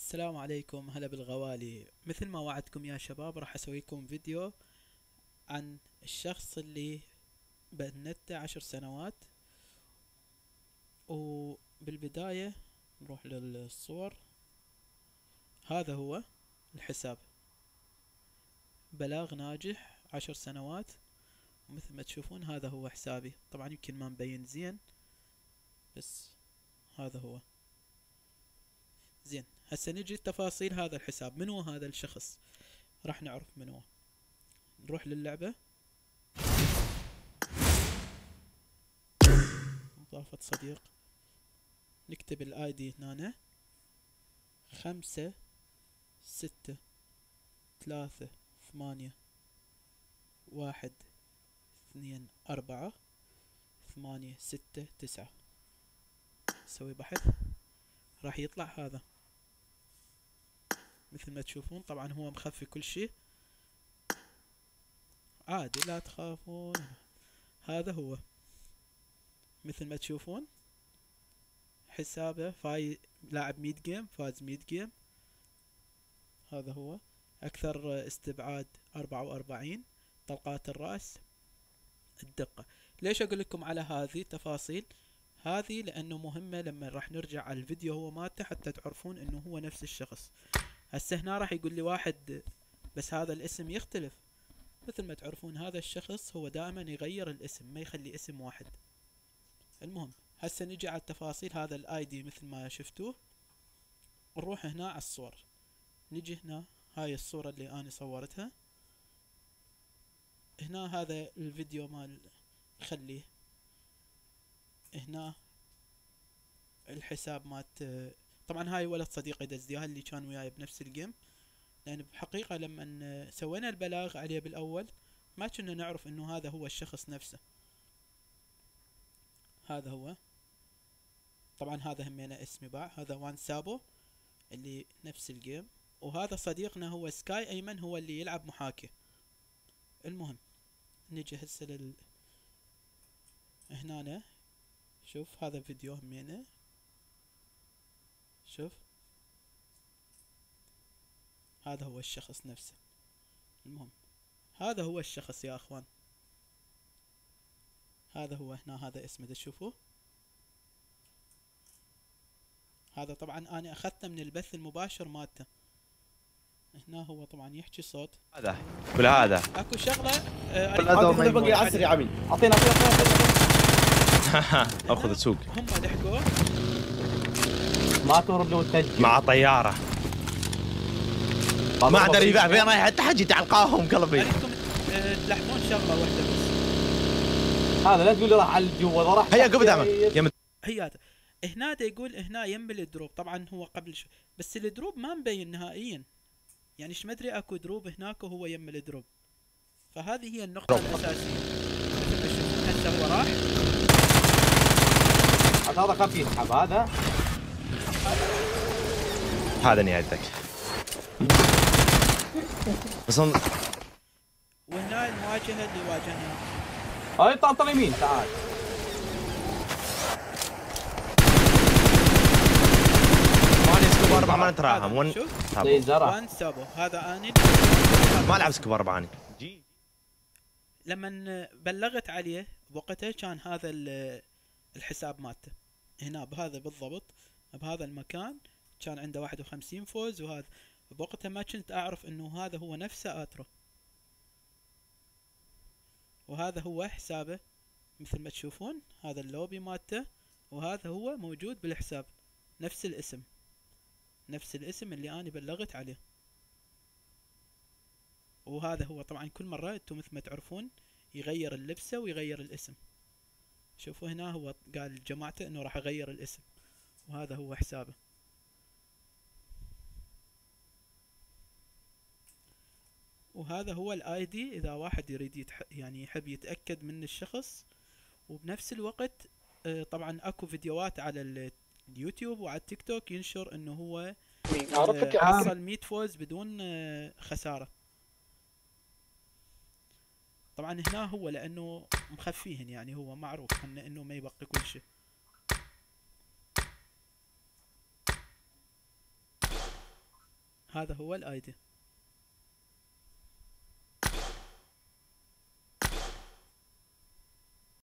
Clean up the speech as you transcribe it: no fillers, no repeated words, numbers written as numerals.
السلام عليكم، هلا بالغوالي. مثل ما وعدتكم يا شباب، راح اسويكم فيديو عن الشخص اللي بنته 10 سنوات. وبالبداية نروح للصور. هذا هو الحساب، بلاغ ناجح 10 سنوات. ومثل ما تشوفون هذا هو حسابي. طبعا يمكن ما مبين زين، بس هذا هو. زين، هسه نجي التفاصيل. هذا الحساب، من هو هذا الشخص؟ راح نعرف من هو. نروح للعبة، إضافة صديق، نكتب الاي دي هنا 5 6 3 1 2 4 8 6 9. نسوي بحث، راح يطلع هذا مثل ما تشوفون. طبعا هو مخفي كل شيء، عادي لا تخافون. هذا هو مثل ما تشوفون حسابه. لاعب 100 جيم، فاز 100 جيم. هذا هو. اكثر استبعاد 44. طلقات الرأس، الدقة. ليش اقول لكم على هذه التفاصيل؟ هذه لانه مهمة لما راح نرجع على الفيديو هو مالته، حتى تعرفون انه هو نفس الشخص. هسه هنا راح يقول لي واحد بس هذا الاسم يختلف. مثل ما تعرفون هذا الشخص هو دائما يغير الاسم، ما يخلي اسم واحد. المهم هسه نجي على التفاصيل. هذا الاي دي مثل ما شفتوه. نروح هنا على الصور، نجي هنا. هاي الصورة اللي انا صورتها هنا. هذا الفيديو مال، خليه هنا. الحساب مات. طبعا هاي ولد صديقي دزديها اللي كان وياي بنفس الجيم. لان بحقيقة لما سوينا البلاغ عليه بالاول ما كنا نعرف انه هذا هو الشخص نفسه. هذا هو. طبعا هذا همينه اسمي باع. هذا وان سابو اللي نفس الجيم. وهذا صديقنا هو سكاي ايمن، هو اللي يلعب محاكي. المهم نجي هسه هنا. شوف هذا فيديو همينه. شوف هذا هو الشخص نفسه. المهم هذا هو الشخص يا اخوان. هذا هو هنا. هذا اسمه تشوفوه. هذا طبعا انا اخذته من البث المباشر مالته. هنا هو طبعا يحكي صوت. هذا كل هذا اكو شغله هذا بقي عسري عمي. اعطينا اخذ السوق. هم لحقوه ما تهرب لو تسجل مع طياره ما اقدر يبيع فين رايح. حتى حجي تعلقاهم قلبي. اريدكم تلاحظون شغله واحده بس. هذا لا تقول لي راح على الجو. هذا راح هيا قبل دعمه هي هنا دا يقول هنا يم الدروب. طبعا هو قبل بس الدروب ما مبين نهائيا. يعني ايش مدري اكو دروب هناك وهو يم الدروب. فهذه هي النقطة الأساسية. مثل ما تشوفون هسه هو راح. هذا خف يسحب. هذا نهايتك. بس وهنا المواجهة اللي واجهناها. هاي طلع يمين. تعال ماني سكوب 4 ما نتراهم. وان سابو. هذا اني ما العب سكوب 4 اني. لما بلغت عليه بوقتها كان هذا الحساب مالته هنا بهذا بالضبط، بهذا المكان. كان عنده 51 فوز. وهذا بوقتها ما كنت اعرف انه هذا هو نفسه اترو. وهذا هو حسابه مثل ما تشوفون. هذا اللوبي مالته، وهذا هو موجود بالحساب. نفس الاسم، نفس الاسم اللي انا بلغت عليه. وهذا هو. طبعا كل مرة انتم مثل ما تعرفون يغير اللبسة ويغير الاسم. شوفوا هنا هو قال لجماعته انه راح اغير الاسم. وهذا هو حسابه. وهذا هو الاي دي اذا واحد يريد يعني يحب يتأكد من الشخص. وبنفس الوقت طبعا اكو فيديوهات على اليوتيوب وعلى التيك توك ينشر انه هو حصل 100 فوز بدون خسارة. طبعا هنا هو لانه مخفيهن، يعني هو معروف انه ما يبقي كل شيء. هذا هو الاي دي.